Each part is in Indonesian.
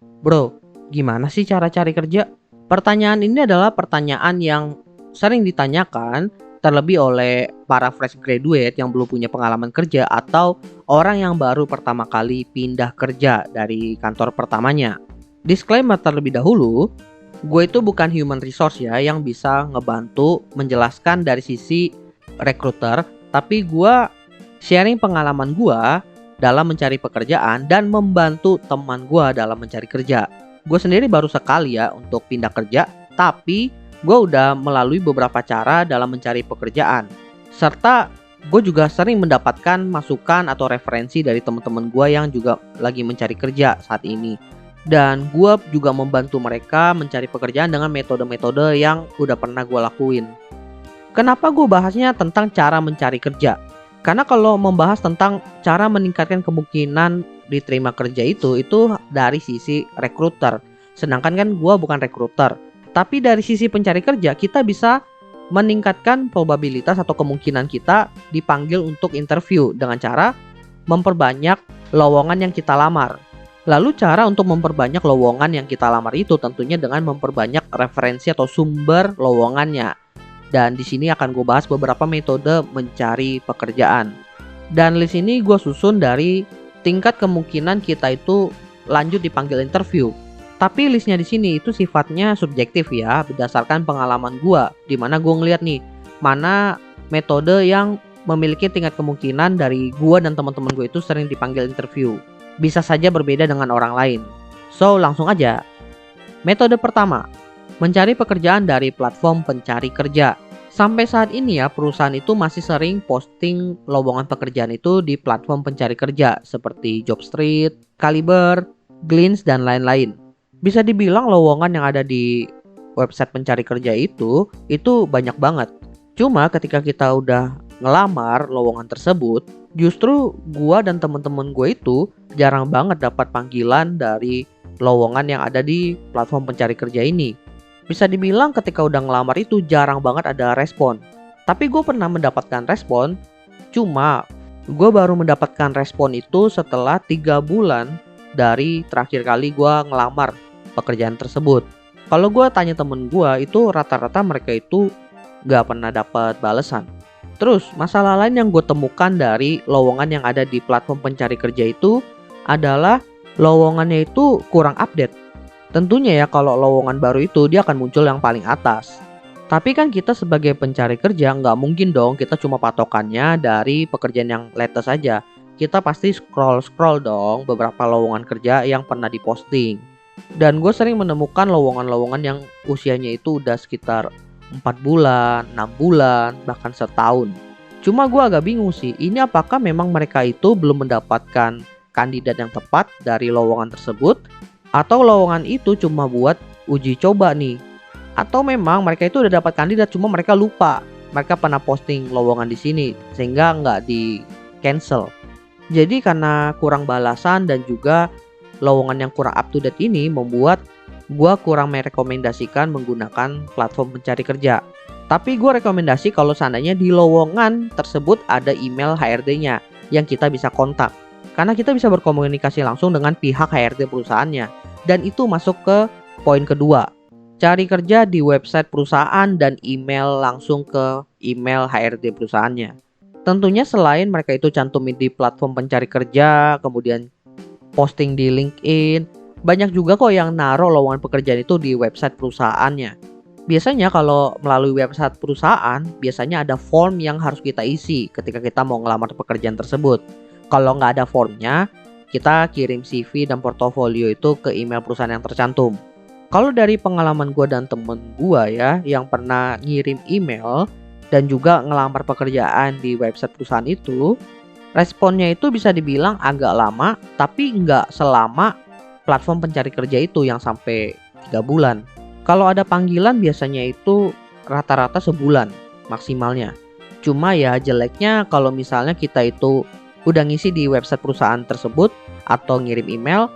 Bro, gimana sih cara cari kerja? Pertanyaan ini adalah pertanyaan yang sering ditanyakan terlebih oleh para fresh graduate yang belum punya pengalaman kerja atau orang yang baru pertama kali pindah kerja dari kantor pertamanya. Disclaimer terlebih dahulu, gue itu bukan human resource ya yang bisa ngebantu menjelaskan dari sisi recruiter, tapi gue sharing pengalaman gue dalam mencari pekerjaan dan membantu teman gue dalam mencari kerja. Gue sendiri baru sekali ya untuk pindah kerja, tapi gue udah melalui beberapa cara dalam mencari pekerjaan. Serta gue juga sering mendapatkan masukan atau referensi dari teman-teman gue yang juga lagi mencari kerja saat ini. Dan gue juga membantu mereka mencari pekerjaan dengan metode-metode yang udah pernah gue lakuin. Kenapa gue bahasnya tentang cara mencari kerja? Karena kalau membahas tentang cara meningkatkan kemungkinan diterima kerja itu dari sisi rekruter. Sedangkan kan gue bukan rekruter. Tapi dari sisi pencari kerja kita bisa meningkatkan probabilitas atau kemungkinan kita dipanggil untuk interview dengan cara memperbanyak lowongan yang kita lamar. Lalu cara untuk memperbanyak lowongan yang kita lamar itu tentunya dengan memperbanyak referensi atau sumber lowongannya. Dan di sini akan gue bahas beberapa metode mencari pekerjaan. Dan list ini gue susun dari tingkat kemungkinan kita itu lanjut dipanggil interview. Tapi listnya di sini itu sifatnya subjektif ya, berdasarkan pengalaman gue. Dimana gue ngeliat nih, mana metode yang memiliki tingkat kemungkinan dari gue dan teman-teman gue itu sering dipanggil interview. Bisa saja berbeda dengan orang lain. So langsung aja. Metode pertama, mencari pekerjaan dari platform pencari kerja. Sampai saat ini ya, perusahaan itu masih sering posting lowongan pekerjaan itu di platform pencari kerja seperti Jobstreet, Caliber, Glints, dan lain-lain. Bisa dibilang lowongan yang ada di website pencari kerja itu banyak banget. Cuma ketika kita udah ngelamar lowongan tersebut, justru gua dan teman-teman gue itu jarang banget dapat panggilan dari lowongan yang ada di platform pencari kerja ini. Bisa dibilang ketika udah ngelamar itu jarang banget ada respon. Tapi gue pernah mendapatkan respon, cuma gue baru mendapatkan respon itu setelah 3 bulan dari terakhir kali gue ngelamar pekerjaan tersebut. Kalau gue tanya temen gue itu rata-rata mereka itu gak pernah dapat balasan. Terus masalah lain yang gue temukan dari lowongan yang ada di platform pencari kerja itu adalah lowongannya itu kurang update. Tentunya ya kalau lowongan baru itu dia akan muncul yang paling atas. Tapi kan kita sebagai pencari kerja nggak mungkin dong kita cuma patokannya dari pekerjaan yang latest saja. Kita pasti scroll dong beberapa lowongan kerja yang pernah diposting. Dan gue sering menemukan lowongan-lowongan yang usianya itu udah sekitar 4 bulan, 6 bulan, bahkan setahun. Cuma gue agak bingung sih, ini apakah memang mereka itu belum mendapatkan kandidat yang tepat dari lowongan tersebut, atau lowongan itu cuma buat uji coba nih, atau memang mereka itu udah dapat kandidat cuma mereka lupa mereka pernah posting lowongan di sini sehingga nggak di cancel. Jadi karena kurang balasan dan juga lowongan yang kurang up to date ini membuat gue kurang merekomendasikan menggunakan platform pencari kerja. Tapi gue rekomendasi kalau seandainya di lowongan tersebut ada email HRD-nya yang kita bisa kontak. Karena kita bisa berkomunikasi langsung dengan pihak HRD perusahaannya. Dan itu masuk ke poin kedua. Cari kerja di website perusahaan dan email langsung ke email HRD perusahaannya. Tentunya selain mereka itu cantumin di platform pencari kerja, kemudian posting di LinkedIn, banyak juga kok yang naruh lowongan pekerjaan itu di website perusahaannya. Biasanya kalau melalui website perusahaan, biasanya ada form yang harus kita isi ketika kita mau ngelamar pekerjaan tersebut. Kalau nggak ada formnya, kita kirim CV dan portofolio itu ke email perusahaan yang tercantum. Kalau dari pengalaman gue dan temen gue ya, yang pernah ngirim email dan juga ngelamar pekerjaan di website perusahaan itu, responnya itu bisa dibilang agak lama, tapi nggak selama platform pencari kerja itu yang sampai 3 bulan. Kalau ada panggilan biasanya itu rata-rata sebulan maksimalnya. Cuma ya jeleknya kalau misalnya kita itu udah ngisi di website perusahaan tersebut atau ngirim email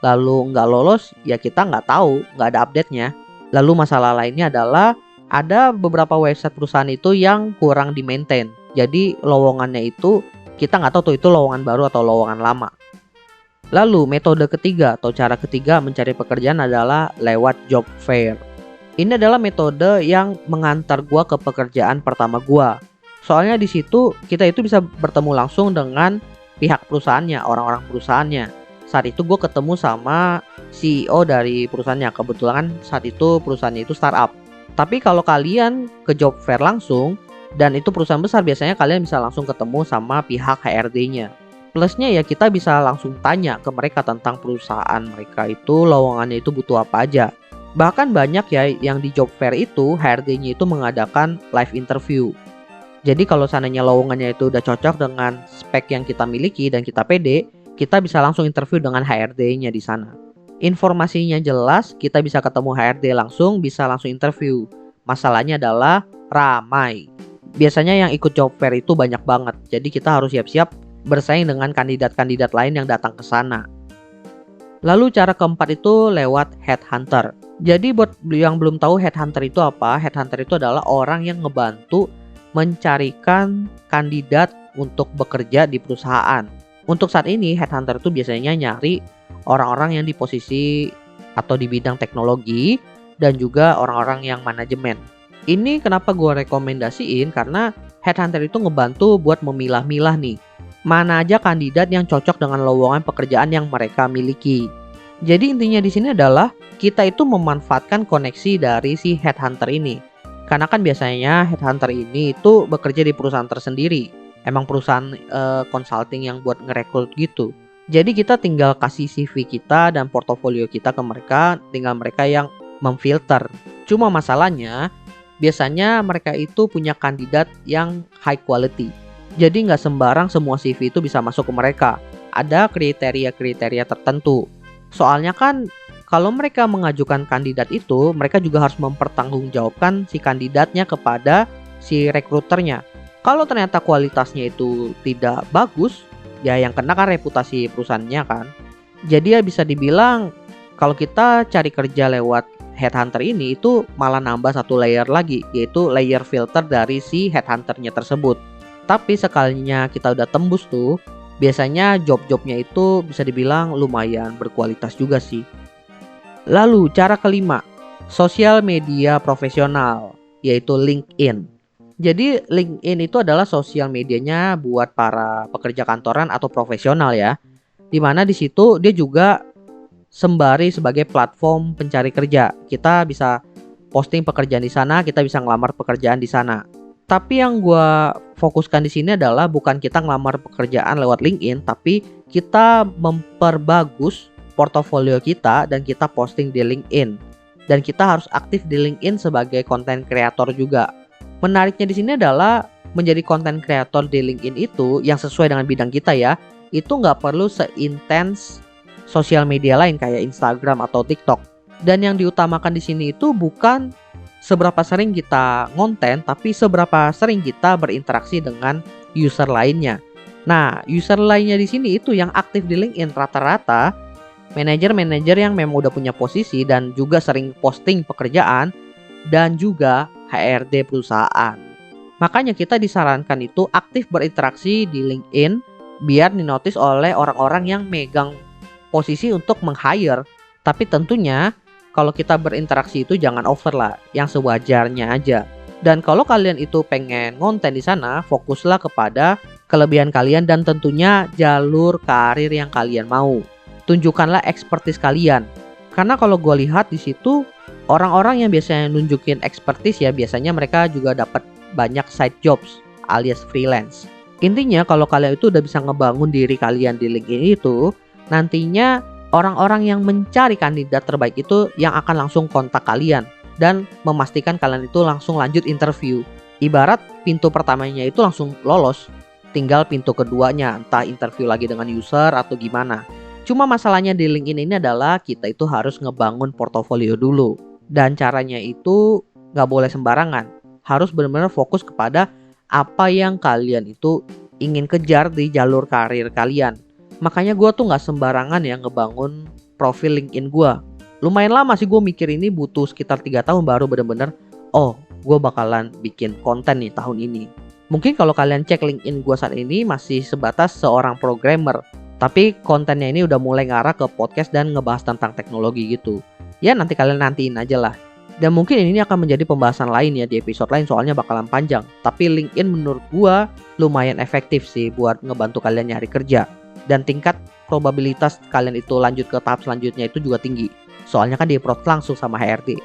lalu nggak lolos, ya kita nggak tahu, nggak ada update-nya. Lalu masalah lainnya adalah ada beberapa website perusahaan itu yang kurang di-maintain. Jadi lowongannya itu kita nggak tahu tuh itu lowongan baru atau lowongan lama. Lalu metode ketiga atau cara ketiga mencari pekerjaan adalah lewat job fair. Ini adalah metode yang mengantar gua ke pekerjaan pertama gua. Soalnya di situ kita itu bisa bertemu langsung dengan pihak perusahaannya, orang-orang perusahaannya. Saat itu gue ketemu sama CEO dari perusahaannya. Kebetulan saat itu perusahaannya itu startup. Tapi kalau kalian ke job fair langsung dan itu perusahaan besar, biasanya kalian bisa langsung ketemu sama pihak HRD-nya. Plusnya ya kita bisa langsung tanya ke mereka tentang perusahaan mereka itu lowongannya itu butuh apa aja. Bahkan banyak ya yang di job fair itu HRD-nya itu mengadakan live interview. Jadi kalau seandainya lowongannya itu udah cocok dengan spek yang kita miliki dan kita pede, kita bisa langsung interview dengan HRD-nya di sana. Informasinya jelas, kita bisa ketemu HRD langsung, bisa langsung interview. Masalahnya adalah ramai. Biasanya yang ikut job fair itu banyak banget, jadi kita harus siap-siap bersaing dengan kandidat-kandidat lain yang datang ke sana. Lalu cara keempat itu lewat headhunter. Jadi buat yang belum tahu headhunter itu apa, headhunter itu adalah orang yang ngebantu mencarikan kandidat untuk bekerja di perusahaan. Untuk saat ini headhunter itu biasanya nyari orang-orang yang di posisi atau di bidang teknologi dan juga orang-orang yang manajemen. Ini kenapa gue rekomendasiin karena headhunter itu ngebantu buat memilah-milah nih mana aja kandidat yang cocok dengan lowongan pekerjaan yang mereka miliki. Jadi intinya di sini adalah kita itu memanfaatkan koneksi dari si headhunter ini. Karena kan biasanya headhunter ini itu bekerja di perusahaan tersendiri. Emang perusahaan consulting yang buat ngerekrut gitu. Jadi kita tinggal kasih CV kita dan portofolio kita ke mereka, tinggal mereka yang memfilter. Cuma masalahnya biasanya mereka itu punya kandidat yang high quality. Jadi nggak sembarang semua CV itu bisa masuk ke mereka. Ada kriteria-kriteria tertentu. Soalnya kan kalau mereka mengajukan kandidat itu, mereka juga harus mempertanggungjawabkan si kandidatnya kepada si rekruternya. Kalau ternyata kualitasnya itu tidak bagus, ya yang kena kan reputasi perusahaannya kan. Jadi ya bisa dibilang kalau kita cari kerja lewat headhunter ini itu malah nambah satu layer lagi, yaitu layer filter dari si headhunternya tersebut. Tapi sekalinya kita udah tembus tuh, biasanya job-jobnya itu bisa dibilang lumayan berkualitas juga sih. Lalu cara kelima, sosial media profesional, yaitu LinkedIn. Jadi LinkedIn itu adalah sosial medianya buat para pekerja kantoran atau profesional ya. Dimana di situ dia juga sembari sebagai platform pencari kerja. Kita bisa posting pekerjaan di sana, kita bisa ngelamar pekerjaan di sana. Tapi yang gue fokuskan di sini adalah bukan kita ngelamar pekerjaan lewat LinkedIn, tapi kita memperbagus portofolio kita dan kita posting di LinkedIn. Dan kita harus aktif di LinkedIn sebagai content creator juga. Menariknya di sini adalah menjadi content creator di LinkedIn itu yang sesuai dengan bidang kita ya, itu nggak perlu seintens sosial media lain kayak Instagram atau TikTok. Dan yang diutamakan di sini itu bukan seberapa sering kita ngonten, tapi seberapa sering kita berinteraksi dengan user lainnya. Nah, user lainnya di sini itu yang aktif di LinkedIn rata-rata manajer-manajer yang memang udah punya posisi dan juga sering posting pekerjaan dan juga HRD perusahaan. Makanya kita disarankan itu aktif berinteraksi di LinkedIn biar dinotis oleh orang-orang yang megang posisi untuk meng-hire. Tapi tentunya kalau kita berinteraksi itu jangan over lah, yang sewajarnya aja. Dan kalau kalian itu pengen ngonten di sana, fokuslah kepada kelebihan kalian dan tentunya jalur karir yang kalian mau. Tunjukkanlah expertise kalian. Karena kalau gue lihat di situ orang-orang yang biasanya nunjukin expertise ya biasanya mereka juga dapat banyak side jobs alias freelance. Intinya kalau kalian itu udah bisa ngebangun diri kalian di LinkedIn itu, nantinya orang-orang yang mencari kandidat terbaik itu yang akan langsung kontak kalian dan memastikan kalian itu langsung lanjut interview. Ibarat pintu pertamanya itu langsung lolos, tinggal pintu keduanya entah interview lagi dengan user atau gimana. Cuma masalahnya di LinkedIn ini adalah kita itu harus ngebangun portofolio dulu. Dan caranya itu gak boleh sembarangan. Harus benar-benar fokus kepada apa yang kalian itu ingin kejar di jalur karir kalian. Makanya gue tuh gak sembarangan ya ngebangun profil LinkedIn gue. Lumayan lama sih gue mikir ini, butuh sekitar 3 tahun baru bener-bener gue bakalan bikin konten nih tahun ini. Mungkin kalau kalian cek LinkedIn gue saat ini masih sebatas seorang programmer. Tapi kontennya ini udah mulai ngarah ke podcast dan ngebahas tentang teknologi gitu. Ya nanti kalian nantiin aja lah. Dan mungkin ini akan menjadi pembahasan lain ya di episode lain soalnya bakalan panjang. Tapi LinkedIn menurut gua lumayan efektif sih buat ngebantu kalian nyari kerja. Dan tingkat probabilitas kalian itu lanjut ke tahap selanjutnya itu juga tinggi. Soalnya kan di-approach langsung sama HRD.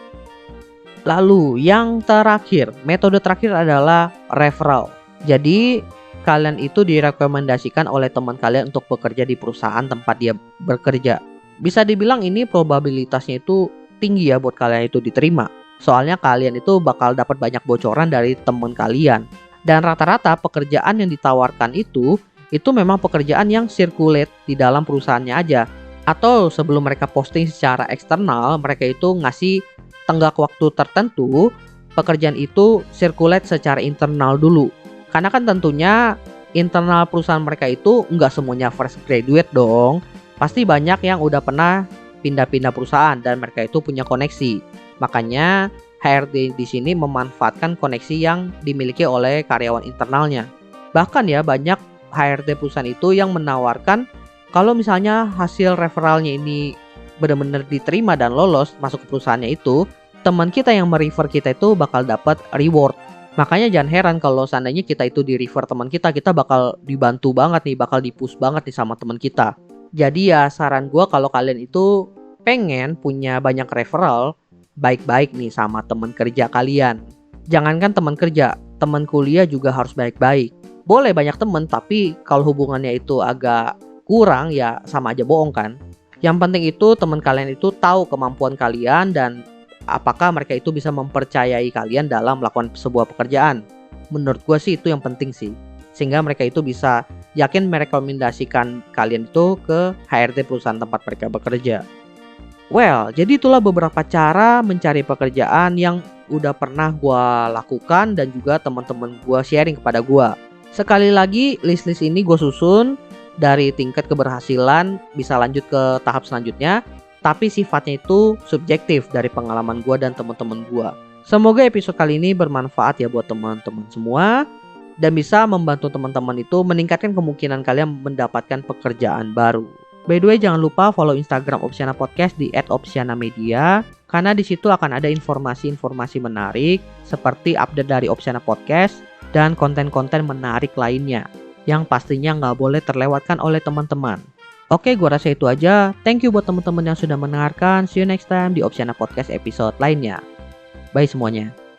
Lalu yang terakhir, metode terakhir adalah referral. Jadi kalian itu direkomendasikan oleh teman kalian untuk bekerja di perusahaan tempat dia bekerja. Bisa dibilang ini probabilitasnya itu tinggi ya buat kalian itu diterima. Soalnya kalian itu bakal dapat banyak bocoran dari teman kalian. Dan rata-rata pekerjaan yang ditawarkan itu memang pekerjaan yang circulate di dalam perusahaannya aja. Atau sebelum mereka posting secara eksternal, mereka itu ngasih tenggat waktu tertentu, pekerjaan itu circulate secara internal dulu. Karena kan tentunya internal perusahaan mereka itu nggak semuanya fresh graduate dong. Pasti banyak yang udah pernah pindah-pindah perusahaan dan mereka itu punya koneksi. Makanya HRD di sini memanfaatkan koneksi yang dimiliki oleh karyawan internalnya. Bahkan ya banyak HRD perusahaan itu yang menawarkan kalau misalnya hasil referralnya ini benar-benar diterima dan lolos masuk ke perusahaannya itu, teman kita yang merefer kita itu bakal dapat reward. Makanya jangan heran kalau seandainya kita itu di-refer teman kita bakal dibantu banget nih, bakal di-push banget nih sama teman kita. Jadi ya saran gue kalau kalian itu pengen punya banyak referral, baik-baik nih sama teman kerja kalian. Jangankan teman kerja, teman kuliah juga harus baik-baik. Boleh banyak teman, tapi kalau hubungannya itu agak kurang ya sama aja bohong kan. Yang penting itu teman kalian itu tahu kemampuan kalian dan apakah mereka itu bisa mempercayai kalian dalam melakukan sebuah pekerjaan. Menurut gue sih itu yang penting sih. Sehingga mereka itu bisa yakin merekomendasikan kalian itu ke HRD perusahaan tempat mereka bekerja. Well, jadi itulah beberapa cara mencari pekerjaan yang udah pernah gue lakukan dan juga teman-teman gue sharing kepada gue. Sekali lagi list-list ini gue susun dari tingkat keberhasilan bisa lanjut ke tahap selanjutnya. Tapi sifatnya itu subjektif dari pengalaman gue dan teman-teman gue. Semoga episode kali ini bermanfaat ya buat teman-teman semua. Dan bisa membantu teman-teman itu meningkatkan kemungkinan kalian mendapatkan pekerjaan baru. By the way jangan lupa follow Instagram Opsiana Podcast di @opsianamedia. Karena di situ akan ada informasi-informasi menarik. Seperti update dari Opsiana Podcast dan konten-konten menarik lainnya. Yang pastinya nggak boleh terlewatkan oleh teman-teman. Oke, gua rasa itu aja. Thank you buat teman-teman yang sudah mendengarkan. See you next time di Opsiana Podcast episode lainnya. Bye semuanya.